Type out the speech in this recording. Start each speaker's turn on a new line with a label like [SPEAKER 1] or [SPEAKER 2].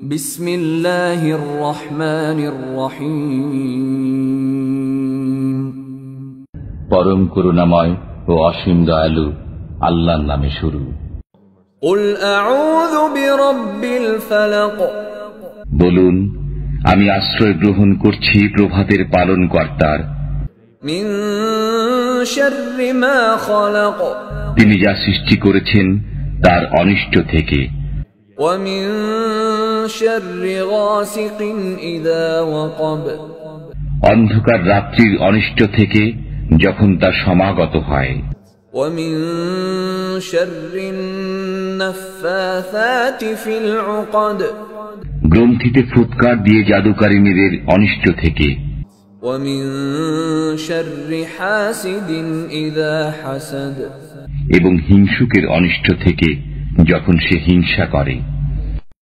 [SPEAKER 1] বিসমিল্লাহির রহমানির রহিম।
[SPEAKER 2] পরম করুণাময় ও অসীম দয়ালু আল্লাহর নামে শুরু।
[SPEAKER 1] কুল আউযু বিরাব্বিল ফালাক।
[SPEAKER 2] বলুন, আমি আশ্রয় গ্রহণ করছি প্রভাতের পালনকর্তার।
[SPEAKER 1] মিন শাররি মা খালাক।
[SPEAKER 2] তিনি যা সৃষ্টি করেছেন তার অনিষ্ট থেকে।
[SPEAKER 1] ওয়া মিন শাররি গাসিকিন ইযা ওয়াকাব।
[SPEAKER 2] অন্ধকার রাত্রির অনিষ্ট থেকে যখন তা সমাগত হয়।
[SPEAKER 1] ওয়া মিন শাররিন নাফফাসাতি ফিল উকাদ।
[SPEAKER 2] গ্রন্থিতে ফুৎকার দিয়ে জাদুকারিনীদের অনিষ্ট থেকে।
[SPEAKER 1] ওয়া মিন শাররি হাসিদিন ইযা হাসাদ।
[SPEAKER 2] এবং হিংসুকের অনিষ্ট থেকে যখন সে হিংসা করে।